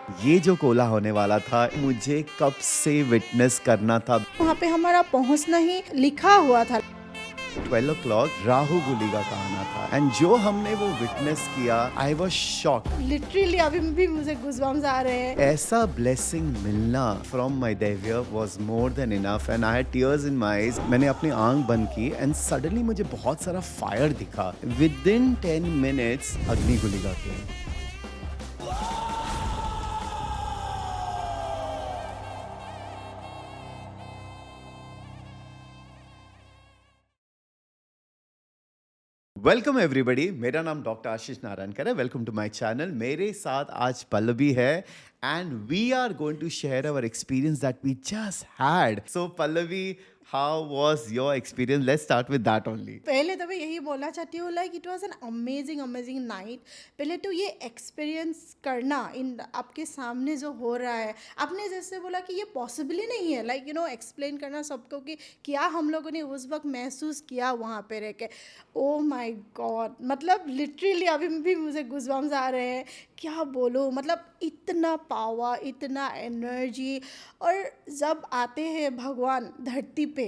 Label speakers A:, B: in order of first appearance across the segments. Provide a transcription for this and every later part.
A: ये जो कोला होने वाला था मुझे कब से विटनेस करना था।
B: वहाँ पे हमारा पहुँचना ही लिखा हुआ था।
A: 12 o'clock राहु गुलिगा का आना था एंड जो हमने वो विटनेस किया, आई वॉज शॉक।
B: लिटरली अभी भी मुझे गूज़बम्स आ रहे हैं।
A: ऐसा ब्लेसिंग मिलना फ्रॉम माई देवियर was more than enough and I had tears in my eyes. मैंने अपनी आंख बंद की एंड सडनली मुझे बहुत सारा फायर दिखा। विद इन 10 minutes अग्नि गुलिगा के वेलकम एवरीबडी। मेरा नाम डॉक्टर आशीष नारायणकर है। Welcome to my channel. मेरे साथ आज पल्लवी है and we are going to share our experience that we just had. So Pallavi, how was your experience? Let's start with that only.
B: पहले तो मैं यही बोलना चाहती हूँ, like it was an amazing night. पहले तो ये एक्सपीरियंस करना इन आपके सामने जो हो रहा है, आपने जैसे बोला कि ये पॉसिबल ही नहीं है, लाइक एक्सप्लेन करना सबको कि क्या हम लोगों ने उस वक्त महसूस किया वहाँ पे रह के। ओ माय गॉड, मतलब लिटरली अभी भी मुझे गूज़बम्स आ रहे हैं। क्या बोलूँ, मतलब इतना पावर, इतना एनर्जी। और जब आते हैं भगवान धरती पे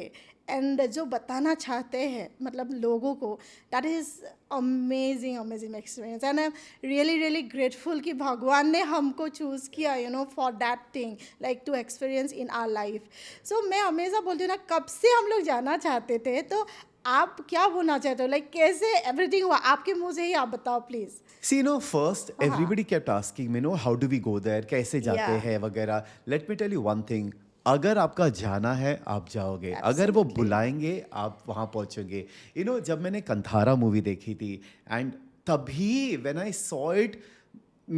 B: एंड जो बताना चाहते हैं मतलब लोगों को, that is amazing experience and I am really grateful कि भगवान ने हमको चूज़ किया for that thing, like to experience in our life. So मैं हमेशा बोलती हूँ ना, कब से हम लोग जाना चाहते थे। तो आप क्या बोलना चाहते हो, लाइक कैसे एवरीथिंग हुआ आपके मुँह से ही, आप बताओ प्लीज़।
A: See, first
B: हाँ,
A: everybody kept asking me, how do we go there? कैसे जाते
B: या
A: हैं वगैरह। Let me tell you one thing. अगर आपका जाना है आप जाओगे, अगर वो
B: एब्सोल्युटली,
A: बुलाएंगे आप वहाँ पहुँचोगे। जब मैंने कंथारा मूवी देखी थी एंड तभी व्हेन आई सॉ इट,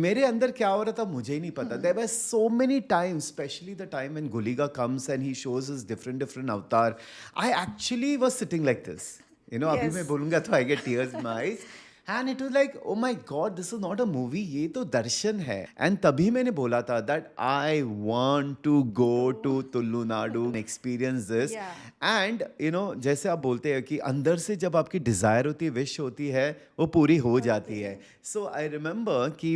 A: मेरे अंदर क्या हो रहा था मुझे ही नहीं पता। There were so many times, specially the time when Guliga comes and he shows his different different avatar. I actually was sitting like this. अभी मैं
B: यस,
A: बोलूंगा तो I get tears in my eyes and it was like oh my God, this is not a movie, ये तो दर्शन है। And तभी मैंने बोला था that I want to go to Tulunadu experience this.
B: या
A: एंड जैसे आप बोलते हैं कि अंदर से जब आपकी डिजायर होती है, विश होती है, वो पूरी हो जाती है। सो आई रिमेंबर कि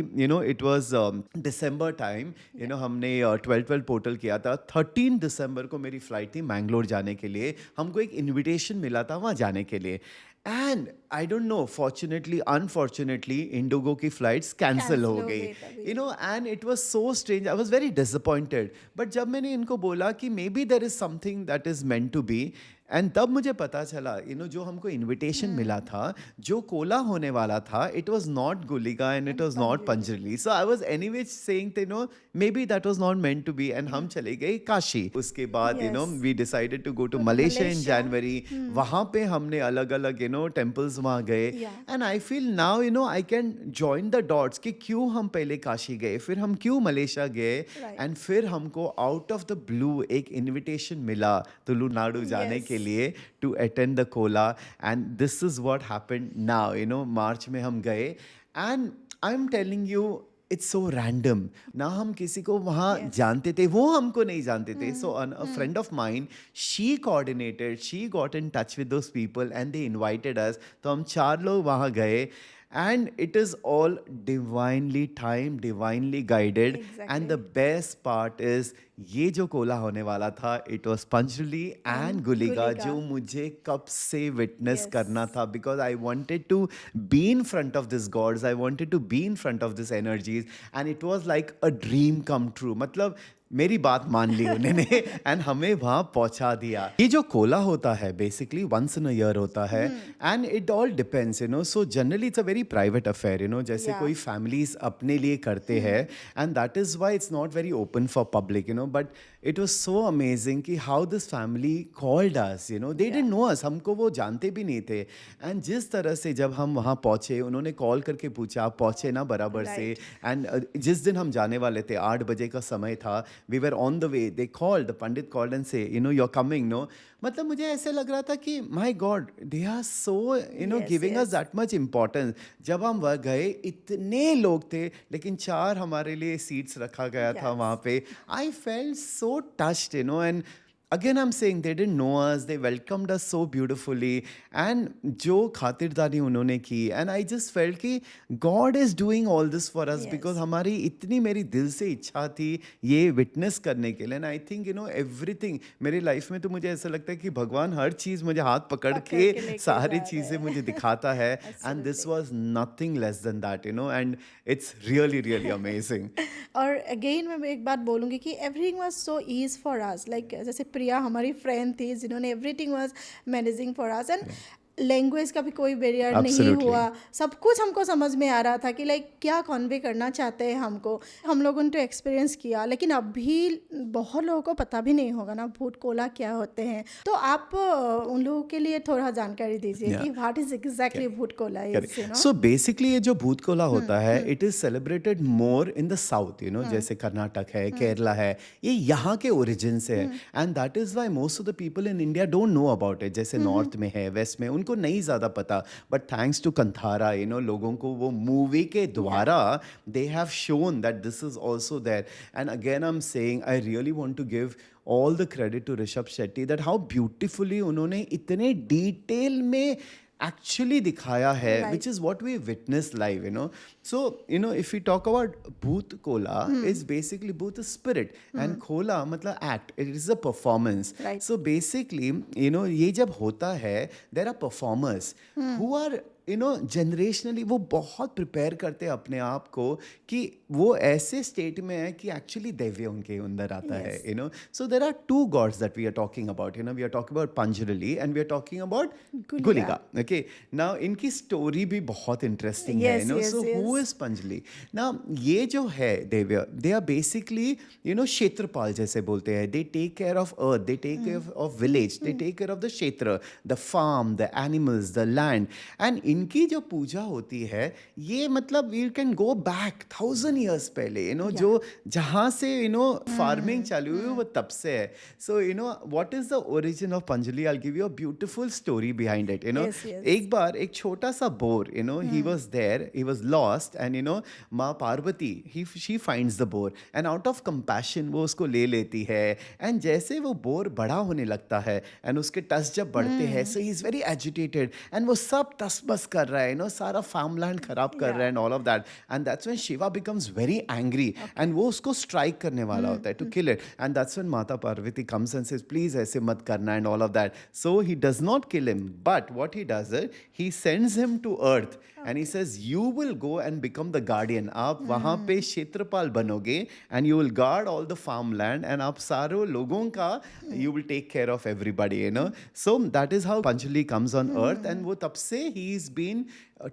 A: इट वाज दिसंबर टाइम। हमने 12-12 पोर्टल किया था। 13 दिसंबर को मेरी फ्लाइट थी मैंगलोर जाने के लिए। हमको एक इनविटेशन मिला था वहाँ जाने के लिए and I don't know, fortunately unfortunately IndiGo की फ्लाइट्स कैंसिल
B: कैंसिल
A: हो
B: हो
A: गई।
B: गई तभी।
A: And it was so strange, I was very disappointed. But जब मैंने इनको बोला कि maybe there is something that is meant to be, and तब मुझे पता चला जो हमको इनविटेशन मिला था, जो कोला होने वाला था, it was not Guliga and it was not
B: Panjari,
A: Panjurli. So I was anyway saying maybe that was not meant to be and हम चले गए काशी। उसके बाद
B: yes,
A: we decided to go to
B: go to
A: Malaysia in
B: Malaysia.
A: January. वहाँ पे हमने अलग अलग टेम्पल्स वहाँ गए
B: या
A: and I feel now I can join the dots कि क्यों हम पहले काशी गए, फिर हम क्यों मलेशिया गए
B: राइट,
A: एंड फिर हमको आउट ऑफ द ब्लू एक इनविटेशन मिला तुलुनाडु जाने
B: यस,
A: के लिए to attend the Kola. And this is what happened now. March में हम गए and I am telling you it's so random ना। हम किसी को वहाँ
B: यस,
A: जानते थे, वो हमको नहीं जानते थे। So a friend of mine, she coordinated, she got in touch with those people and they invited us. तो हम 4 लोग वहाँ गए and it is all divinely time, divinely guided. And the
B: exactly.
A: Best part is ये जो कोला होने वाला था, it was Panjurli and
B: and
A: Guliga,
B: Gulika,
A: जो मुझे कब से विटनेस
B: यस,
A: करना था। Because I wanted to be in front of this gods, I wanted to be in front of this energies and it was like a dream come true. मतलब मेरी बात मान ली उन्होंने एंड हमें वहाँ पहुँचा दिया। ये जो कोला होता है basically once in a year होता है and it all depends so generally it's a very private affair. जैसे
B: या
A: कोई फैमिलीज अपने लिए करते हैं and that is why it's not very open for public. But it was so amazing कि how this family called us. They
B: या
A: didn't know us, हमको वो जानते भी नहीं थे। एंड जिस तरह से जब हम वहाँ पहुँचे, उन्होंने कॉल करके पूछा आप पहुँचे ना बराबर से।
B: राइट,
A: एंड जिस दिन हम जाने वाले थे 8 बजे का समय था, we were on the way, they called, the pandit called and say you are coming no. मतलब मुझे ऐसे लग रहा था कि my god, they are so
B: yes,
A: giving us
B: yes,
A: that much importance. जब हम वह गए इतने लोग थे लेकिन 4 हमारे लिए सीट्स रखा गया था
B: यस,
A: वहाँ पे। I felt so touched and again I'm saying they didn't know us, they welcomed us so beautifully, and जो खातिरदारी उन्होंने की, and I just felt कि God is doing all this for us because
B: Yes.
A: हमारी इतनी मेरी दिल से इच्छा थी ये विटनेस करने के लिए, and I think everything मेरी लाइफ में तो मुझे ऐसा लगता है कि भगवान हर चीज़ मुझे हाथ पकड़
B: पकड़
A: के
B: के लेके
A: सारी
B: जा
A: चीज़ें
B: रहे हैं।
A: मुझे दिखाता है, and this was nothing less than that, and it's really amazing.
B: और अगेन मैं एक बात बोलूँगी कि everything was so easy for us, like जैसे प्रिया हमारी फ्रेंड थी जिन्होंने everything was managing for us, and language का भी कोई बैरियर नहीं
A: Absolutely.
B: हुआ, सब कुछ हमको समझ में आ रहा था कि लाइक क्या कन्वे करना चाहते हैं हमको, हम लोगों ने तो एक्सपीरियंस किया। लेकिन अभी बहुत लोगों को पता भी नहीं होगा ना भूत कोला क्या होते हैं, तो आप उन लोगों के लिए थोड़ा जानकारी दीजिए
A: Yeah.
B: कि व्हाट इज एग्जैक्टली भूत Cola is,
A: Correct. So basically ये जो भूत कोला होता है, it is celebrated more in the south, जैसे कर्नाटक है, केरला है, ये यहाँ के ओरिजिन से है, and that is why most of the people in India don't know about it. जैसे नॉर्थ में है, वेस्ट में उनको नहीं ज़्यादा पता, but thanks to कंथारा, लोगों को वो मूवी के द्वारा they have shown that this is also there. And again I'm saying I really want to give all the credit to Rishabh Shetty that how beautifully उन्होंने इतने डिटेल में actually दिखाया है,
B: Right.
A: which is what we witnessed live, So, if we talk about Bhoot Kola, is basically Bhoot is spirit and Kola मतलब act. It is a performance.
B: Right.
A: So basically, ये जब होता है, there are performers who are generationally वो बहुत prepare करते हैं अपने आप को कि वो ऐसे स्टेट में है कि एक्चुअली दैव्य उनके अंदर आता है, so there are two gods that we are talking about, we are talking about Panjurli and we are talking about Gulika. Okay, now इनकी स्टोरी भी बहुत इंटरेस्टिंग है, so who is Panjurli. Now ये जो है दैव्य, दे आर बेसिकली क्षेत्रपाल जैसे बोलते हैं, they take care of earth, they take care of village, they take care of the kshetra, the farm, the animals, the land. And इनकी जो पूजा होती है ये मतलब you can go back 1000 years पहले, जो जहाँ से फार्मिंग चालू हुई वो तब से है. So what is the origin of Panjurli, I give you a beautiful story behind it. एक बार एक छोटा सा boar, he was there, he was lost, and माँ Parvati she finds the boar, and out of compassion वो उसको ले लेती है. एंड जैसे वो बोर बड़ा होने लगता है एंड उसके टस जब बढ़ते हैं, so he is very agitated and वो सब तस बस कर रहा है, सारा फार्मलैंड खराब कर रहा है and all of that. And that's when Shiva becomes very angry and वो उसको स्ट्राइक करने वाला होता है to kill it. And that's when माता Parvati comes and says please ऐसे मत करना and all of that. So he does not kill him, but what he does is he sends him to earth and he says you will go and become the guardian. आप वहाँ पे क्षेत्रपाल बनोगे and you will guard all the farm land and आप सारे लोगों का you will take care of everybody, so that is how Panjurli comes on earth. And वो तब से ही is been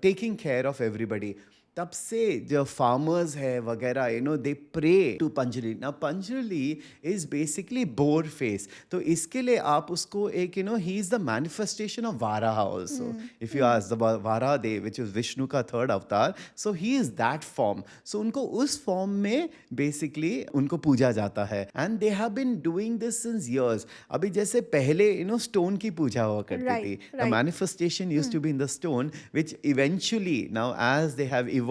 A: taking care of everybody. तब से जो फार्मर्स है वगैरह दे प्रे टू पंजली. ना Panjali is basically boar face, तो इसके लिए आप उसको एक he is the manifestation of Varaha also. If you ask the Varaha Dev which is Vishnu का third avatar, so he is that form. So उनको उस फॉर्म में बेसिकली उनको पूजा जाता है and they have been doing this since years. अभी जैसे पहले स्टोन की पूजा हुआ करती थी, the manifestation used to be in the stone which eventually now as they have evolved,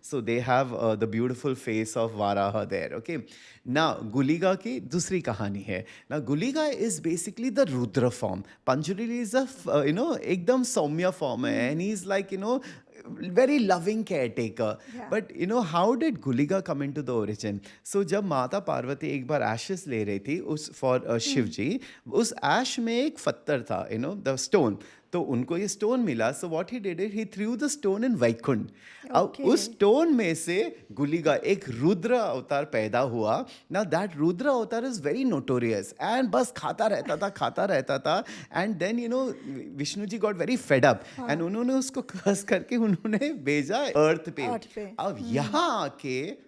A: so they have the beautiful face of Varaha there. Okay, now Guliga की दूसरी कहानी है. Now Guliga is basically the Rudra form. Panjali is a एकदम सौम्य form है and he is like very loving caretaker.
B: Yeah.
A: But how did Guliga come into the origin? So जब माता पार्वती एक बार ashes ले रही थी उस for शिव जी, उस ash में एक पत्थर था, the stone. तो उनको ये स्टोन मिला. So what he did it, he threw the stone in Vaikuntha. अब उस स्टोन में से गुलिगा एक रुद्र अवतार पैदा हुआ. नाउ दैट रुद्र अवतार इज वेरी नोटोरियस एंड बस खाता रहता था and then Vishnu ji got very fed up and उन्होंने उसको कर्स करके उन्होंने भेजा अर्थ पे. अब यहाँ आके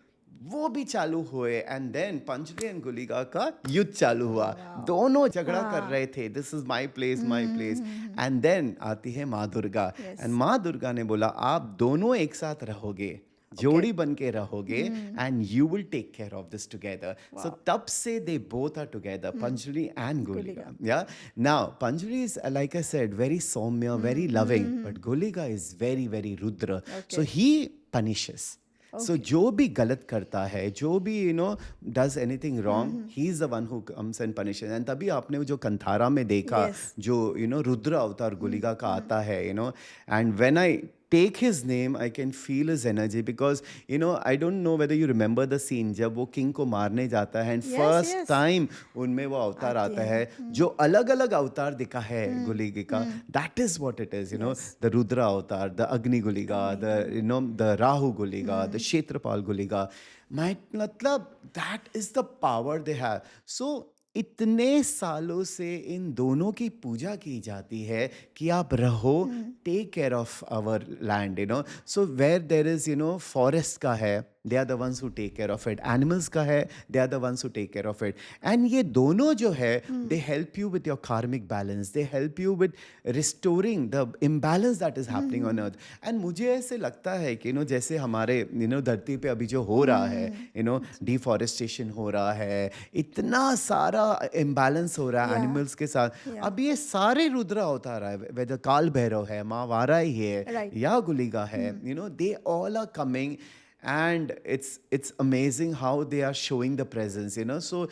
A: वो भी चालू हुए and then Panjali and Guliga का युद्ध चालू हुआ. दोनों झगड़ा कर रहे थे, this is my place and then आती है माँ दुर्गा एंड माँ दुर्गा ने बोला आप दोनों एक साथ रहोगे, जोड़ी बन के रहोगे and you will take care of this together. So तब से they both are together, Panjurli and Guliga. Yeah now Panjurli is like I said very saumya, very loving, but Guliga is very rudra. So he punishes. सो जो भी गलत करता है, जो भी does anything wrong, he is the one who comes and punishes. And तभी आपने वो जो कंथारा में देखा,
B: Yes.
A: जो रुद्र अवतार गुलिका का आता है, and when I take his name, I can feel his energy, because I don't know whether you remember the scene जब वो किंग को मारने जाता है, and
B: Yes,
A: first
B: yes.
A: Time उनमें वो अवतार
B: आते
A: आता
B: हैं।
A: है, जो अलग अलग अवतार दिखा है गुलिगे का, that is what it is,
B: Yes.
A: The Rudra avatar, the Agni Guliga, the Rahu Guliga, the Kshetrapal Guliga, मतलब that is the power they have. So इतने सालों से इन दोनों की पूजा की जाती है कि आप रहो, take care of our land, so where there is forest का है, they are the ones who take care of it, animals का है, they are the ones who take care of it. And ये दोनों जो है, they help you with your karmic balance, they help you with restoring the imbalance that is happening on earth. And मुझे ऐसे लगता है कि जैसे हमारे धरती पे अभी जो हो रहा है, डिफॉरेस्टेशन हो रहा है, इतना सारा इम्बैलेंस हो रहा है
B: Yeah.
A: एनिमल्स के साथ,
B: Yeah.
A: अब ये सारे रुद्र अवतार है, वेदर काल भैरव है, माँ वाराही है,
B: Right.
A: या गुलिगा है, they all are coming, and it's amazing how they are showing the presence, so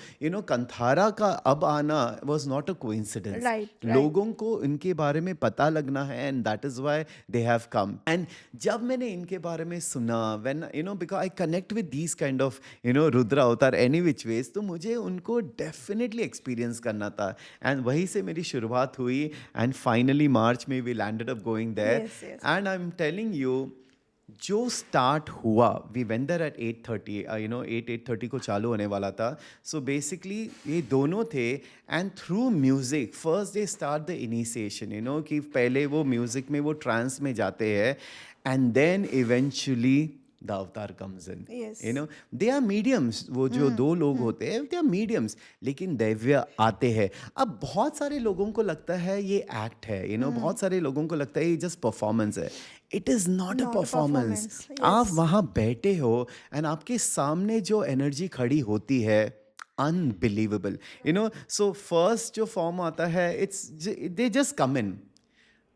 A: कंथारा का अब आना was not a coincidence.
B: Right, right.
A: लोगों को इनके बारे में पता लगना है, and that is why they have come. And जब मैंने इनके बारे में सुना, when because I connect with these kind of Rudra अवतार any which ways, तो मुझे उनको definitely experience करना था, and वहीं से मेरी शुरुआत हुई, and finally March में we landed up going there.
B: Yes, yes.
A: And I'm telling you, जो स्टार्ट हुआ, वी वेंट देयर एट 8:30, 8:30 को चालू होने वाला था। सो बेसिकली ये दोनों थे, and through music first they start the initiation, कि पहले वो म्यूज़िक में वो ट्रांस में जाते हैं, and then eventually the avatar comes in,
B: Yes.
A: They are mediums, वो जो दो लोग होते हैं दे आर मीडियम्स, लेकिन दैव्य आते हैं। अब बहुत सारे लोगों को लगता है ये एक्ट है, बहुत सारे लोगों को लगता है ये जस्ट परफॉर्मेंस है। It is not a
B: Not a
A: performance.
B: performance,
A: आप
B: yes.
A: वहाँ बैठे हो, एंड आपके सामने जो एनर्जी खड़ी होती है, अनबिलीवेबल, सो फर्स्ट जो फॉर्म आता है, it's they just come in,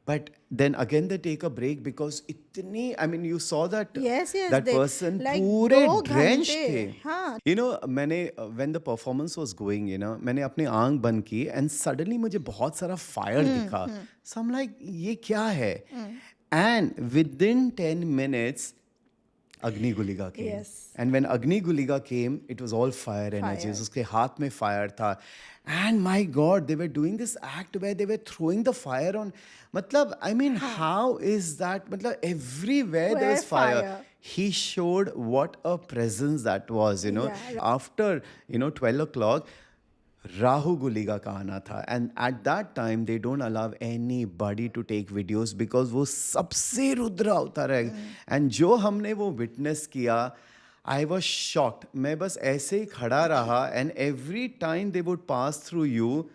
A: but then again they take a break, because इतनी, I mean you saw that
B: Yes, yes,
A: that
B: they-
A: person
B: like
A: पूरे
B: 2
A: drenched
B: घंटे,
A: थे।
B: हाँ।
A: मैंने when the performance was going, मैंने अपनी आंख बंद की, and suddenly मुझे बहुत सारा फायर दिखा। So I'm like, ये क्या है? And within 10 minutes अग्नि गुलिगा came.
B: Yes.
A: And when Agni Guliga came, it was all fire energies.
B: Fire.
A: उसके हाथ में fire था. And my God, they were doing this act where they were throwing the fire on. मतलब, I mean, how is that? मतलब, everywhere there was
B: Where
A: fire.
B: fire?
A: He showed what a presence that was,
B: Yeah.
A: After, 12 o'clock, Rahu गुलिगा का आना था, and at that time they don't allow anybody to take videos, because वो सबसे रुद्र अवतार है। And जो हमने वो विटनेस किया, आई वॉज शॉक्ड। मैं बस ऐसे ही खड़ा रहा, and every time they would pass through you,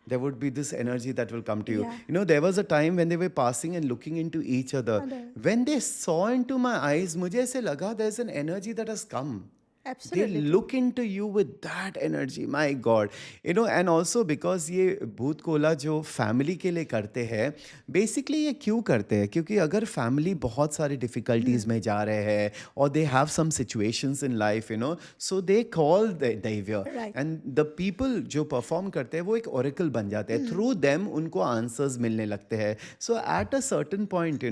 A: there would be this energy that will come to you.
B: Yeah.
A: There was a time when they were passing and looking into each other. When they saw into my eyes, मुझे ऐसे लगा there's an energy that has come.
B: Absolutely.
A: They look into you with that energy, my God. And also because ये भूत Cola जो family के लिए करते हैं, बेसिकली ये क्यों करते हैं? क्योंकि अगर फैमिली बहुत सारी डिफिकल्टीज में जा रहे हैं, और they have some situations in life, so they call the daivya,
B: Right.
A: And the people जो परफॉर्म करते हैं वो एक ओरेकल बन जाते हैं। थ्रू देम उनको आंसर्स मिलने लगते हैं। So at a certain point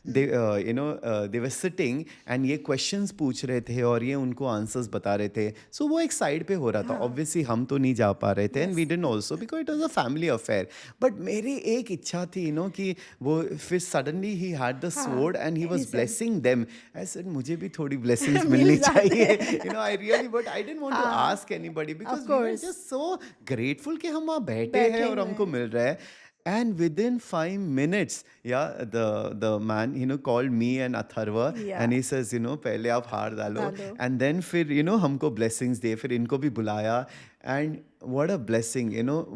A: they were sitting, and ये क्वेश्चंस पूछ रहे थे, और ये उनको आंसर्स बता रहे थे। सो वो एक साइड पे हो रहा था। ऑब्वियसली हम तो नहीं जा पा रहे थे, and we didn't also, because it was a family affair. But मेरी एक इच्छा थी कि वो फिर सडनली ही had the sword and he was blessing them. I said मुझे भी थोड़ी ब्लेसिंग्स मिलनी चाहिए। I really, but I didn't want to ask anybody, because we were just so grateful कि हम वहाँ बैठे हैं और हमको मिल रहा है। And within 5 minutes, the man, called me and Atharva,
B: Yeah.
A: and he says, पहले आप हार डालो, and then फिर, हमको blessings दे, फिर इनको भी बुलाया, and what a blessing,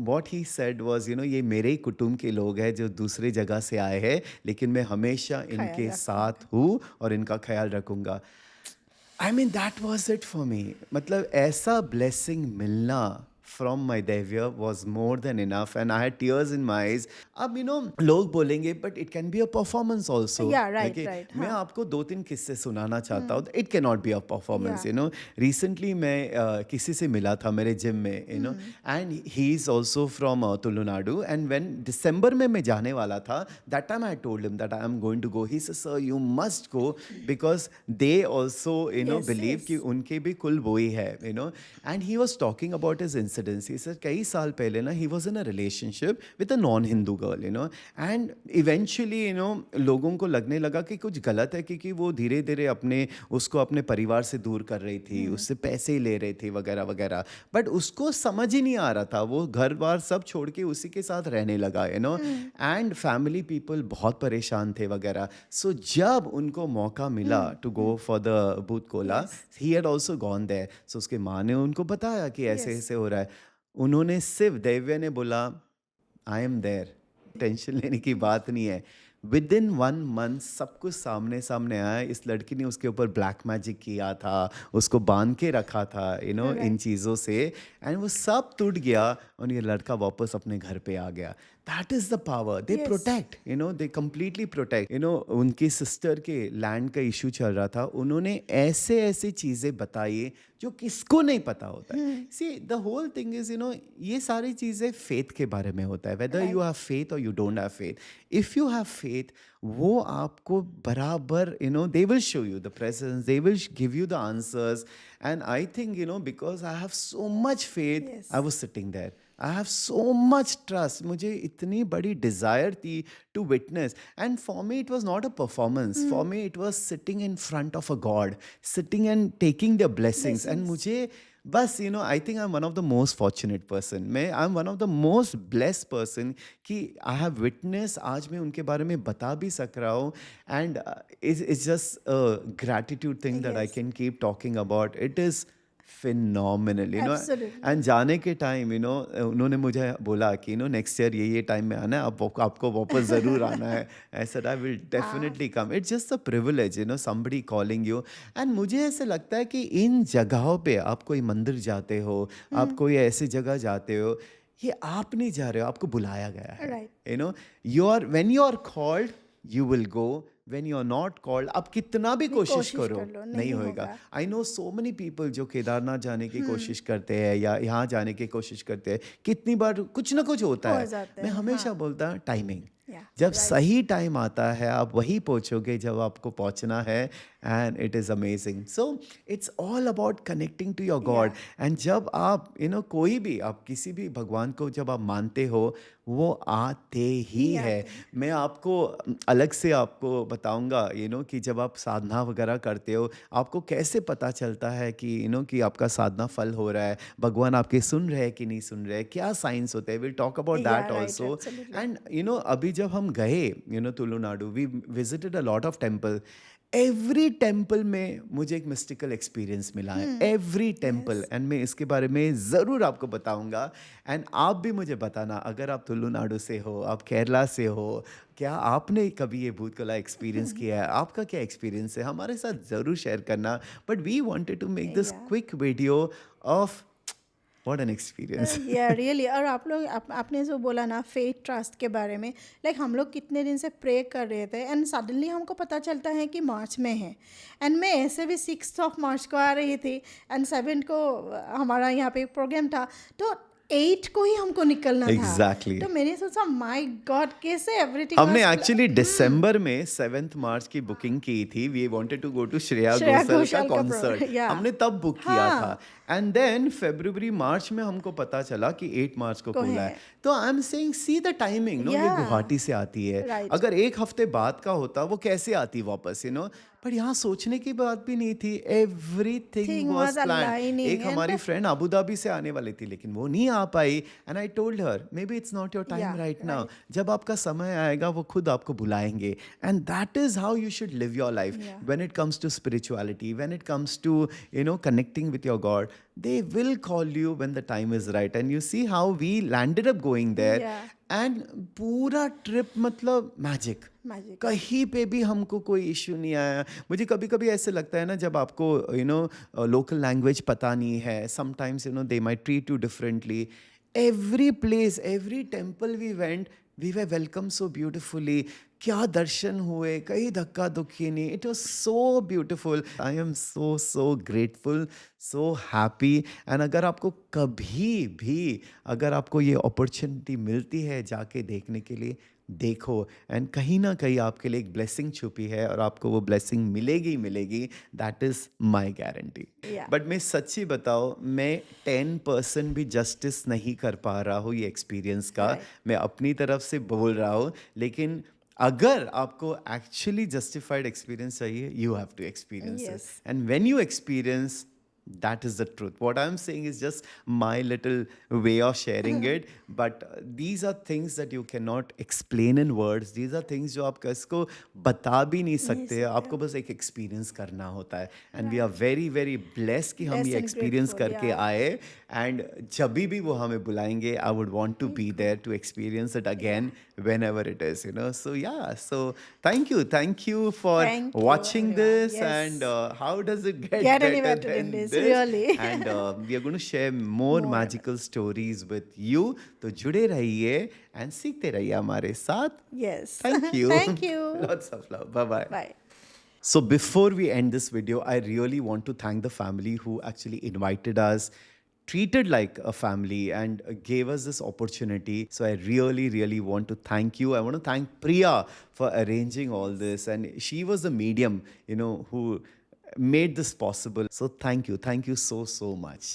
A: what he said was, ये मेरे ही कुटुंब के लोग हैं जो दूसरी जगह से आए हैं, लेकिन मैं हमेशा इनके साथ हूँ और इनका ख्याल रखूँगा। I mean, that was it for me. मतलब ऐसा blessing मिलना from my Devya was more than enough, and I had tears in my eyes. अब लोग बोलेंगे but it can be a performance also.
B: Yeah, right,
A: Okay,
B: right.
A: मैं
B: हाँ.
A: आपको 2-3 किस्से सुनाना चाहता हूँ. It cannot be a performance,
B: Yeah.
A: Recently मैं किसी से मिला था मेरे जिम में, and he is also from Tamil Nadu, and when December में मैं जाने वाला था, that time I told him that I am going to go. He said, sir, you must go because they also,
B: Yes,
A: believe कि
B: yes.
A: उनके भी कुल वो ही है. And he was talking about his incidents. He said कई साल पहले ना he was in a relationship with a non-Hindu girl, and eventually, लोगों को लगने लगा कि कुछ गलत है क्योंकि वो धीरे धीरे उसको अपने परिवार से दूर कर रही थी, उससे पैसे ही ले रही थी वगैरह वगैरह. बट उसको समझ ही नहीं आ रहा था, वो घर बार सब छोड़ के उसी के साथ रहने लगा, एंड फैमिली पीपल बहुत परेशान थे वगैरह. सो जब उनको मौका मिला to go for the Bhuta Kola,
B: Yes.
A: He had also gone there. So उसके माँ ने उनको बताया कि ऐसे
B: Yes.
A: ऐसे हो रहा है. उन्होंने सिर्फ, दिव्या ने बोला, आई एम देयर, टेंशन लेने की बात नहीं है. विद इन 1 month सब कुछ सामने सामने आया. इस लड़की ने उसके ऊपर ब्लैक मैजिक किया था, उसको बांध के रखा था, इन
B: Right.
A: चीज़ों से, एंड वो सब टूट गया और ये लड़का वापस अपने घर पे आ गया. That is the power. They
B: Yes.
A: Protect, they completely protect. उनकी सिस्टर के लैंड का इशू चल रहा था, उन्होंने ऐसे ऐसी चीज़ें बताई जो किसको नहीं पता होता है. See the whole thing is, ये सारी चीज़ें फेथ के बारे में होता है. वेदर यू हैव फेथ और you don't have faith. If you have faith, वो आपको बराबर, they will show you the presence, they will give you the answers. And I think, because I have so much faith,
B: Yes.
A: I was sitting there. I have so much trust. मुझे इतनी बड़ी desire थी to witness, and for me it was not a performance. For me it was sitting in front of a god, sitting and taking the blessings. And मुझे बस, I think I am one of the most fortunate person. I am one of the most blessed person कि I have witness. आज मैं उनके बारे में बता भी सक रहा हूँ. And it's just gratitude thing that I
B: Yes.
A: Can keep talking about. It is phenomenal.
B: Absolutely.
A: And जाने के टाइम, उन्होंने मुझे बोला कि नेक्स्ट ईयर ये टाइम में आना है, आपको वापस ज़रूर आना है. I said I will definitely come. It's just a privilege, somebody calling you. And मुझे ऐसे लगता है कि इन जगहों पे आप कोई मंदिर जाते हो, आप कोई ऐसी जगह जाते हो, ये आप नहीं जा रहे हो, आपको बुलाया गया है.
B: Right.
A: when you are called, you will go. When you are not called, आप कितना भी कोशिश
B: कोशिश
A: करो,
B: कर लो,
A: नहीं
B: नहीं
A: होएगा.
B: होगा.
A: I know so many people जो केदारनाथ जाने की कोशिश करते हैं या यहाँ जाने की कोशिश करते हैं, कितनी बार कुछ ना कुछ होता
B: हो
A: है.
B: जाते
A: मैं
B: हैं,
A: हमेशा बोलता हूँ टाइमिंग.
B: Yeah,
A: जब
B: right.
A: सही टाइम आता है, आप वही पहुंचोगे जब आपको पहुंचना है. And it is amazing. So it's all about connecting to your god. एंड जब आप कोई भी, आप किसी भी भगवान को जब आप मानते हो, वो आते ही है. मैं आपको अलग से आपको बताऊंगा, कि जब आप साधना वगैरह करते हो, आपको कैसे पता चलता है कि कि आपका साधना फल हो रहा है, भगवान आपके सुन रहे हैं कि नहीं सुन रहे हैं, क्या साइंस होते हैं. Will talk about
B: Yeah,
A: that
B: right,
A: also.
B: absolutely.
A: And अभी जब हम गए, Tulunadu, we visited a lot of temple. Every temple में मुझे एक मिस्टिकल एक्सपीरियंस मिला है. Every temple. एंड मैं इसके बारे में ज़रूर आपको बताऊंगा. एंड आप भी मुझे बताना, अगर आप तुलुनाडु से हो, आप केरला से हो, क्या आपने कभी ये भूत कला एक्सपीरियंस किया है, आपका क्या एक्सपीरियंस है, हमारे साथ ज़रूर शेयर करना. But we wanted to make this
B: Yeah.
A: Quick video of what an experience.
B: Yeah really. और आप लोग आपने जो बोला ना फेथ ट्रस्ट के बारे में, लाइक हम लोग कितने दिन से प्रे कर रहे थे एंड सडनली हमको पता चलता है कि मार्च में है. एंड मैं ऐसे भी 6 मार्च को आ रही थी एंड 7 को हमारा यहाँ पे एक प्रोग्राम था, तो 8 को ही हमको निकलना था.
A: Exactly.
B: तो मैंने सोचा माय गॉड कैसे एवरीथिंग.
A: हमने एक्चुअली दिसंबर में 7 मार्च की बुकिंग की थी. We wanted to go to Shreya Ghoshal का कॉन्सर्ट.
B: yeah.
A: हमने तब बुक किया था. एंड देन फरवरी मार्च में हमको पता चला कि 8 मार्च को खुला है. तो I am saying see the timing. ये
B: Yeah.
A: गुवाहाटी से आती है.
B: Right.
A: अगर एक हफ्ते बाद का होता, वो कैसे आती वापस, पर यहाँ सोचने की बात भी नहीं थी. Everything
B: Thing
A: was
B: was
A: planned.
B: aligning
A: एक
B: and
A: हमारी फ्रेंड अबू धाबी से आने वाली थी, लेकिन वो नहीं आ पाई. And I told her, maybe it's not your time
B: Yeah,
A: right now. जब आपका समय आएगा, वो खुद आपको बुलाएंगे. And that is how you should live your life.
B: Yeah.
A: When it comes to spirituality, when it comes to connecting with your God, they will call you when the time is right. And you see how we landed up going there.
B: Yeah.
A: And पूरा trip मतलब magic,
B: magic
A: कहीं पे भी हमको कोई issue नहीं आया। मुझे कभी कभी ऐसे लगता है ना, जब आपको लोकल लैंग्वेज पता नहीं है, sometimes they might treat you differently. Every place, every temple we went, we were welcome so beautifully. क्या दर्शन हुए, कहीं धक्का दुक्की नहीं। It was so beautiful. I am so so grateful, so happy. And अगर आपको कभी भी, अगर आपको ये अपॉर्चुनिटी मिलती है जाके देखने के लिए, देखो। एंड कहीं ना कहीं आपके लिए एक ब्लेसिंग छुपी है, और आपको वो ब्लेसिंग मिलेगी ही मिलेगी। That is my guarantee.
B: या
A: बट मैं सच्ची बताओ, मैं 10% भी जस्टिस नहीं कर पा रहा हूँ ये एक्सपीरियंस का।
B: राइट
A: मैं अपनी तरफ से बोल रहा हूँ, लेकिन अगर आपको एक्चुअली जस्टिफाइड एक्सपीरियंस चाहिए, you have to experience it.
B: Yes
A: and when you experience, that is the truth. What I'm saying is just my little way of sharing it. But these are things that you cannot explain in words. These are things जो आप किसको बता भी नहीं
B: नहीं
A: सकते,
B: सकते
A: आपको बस एक एक्सपीरियंस करना होता है। And we are
B: right
A: very very blessed कि हम
B: ब्लेस्ड
A: ये
B: एंड
A: एक्सपीरियंस
B: ग्रेटफुल
A: करके
B: या
A: आए। एंड जब भी वो हमें बुलाएंगे, I would want to be there to experience it
B: या
A: again, whenever it is. So yeah, so thank you for
B: thank you
A: watching
B: everyone
A: this.
B: Yes
A: And how does it get
B: get any
A: better
B: better
A: than
B: than this
A: this?
B: Really
A: And we are going to share more
B: more
A: magical stories with you. तो जुड़े रहिए and सीखते रहिए हमारे साथ.
B: Yes
A: Thank you.
B: Thank you
A: Lots of love. Bye bye.
B: Bye
A: So before we end this video, I really want to thank the family who actually invited us, treated like a family, and gave us this opportunity. So I really, really want to thank you. I want to thank Priya for arranging all this. And she was the medium, who made this possible. So thank you. Thank you so, so much.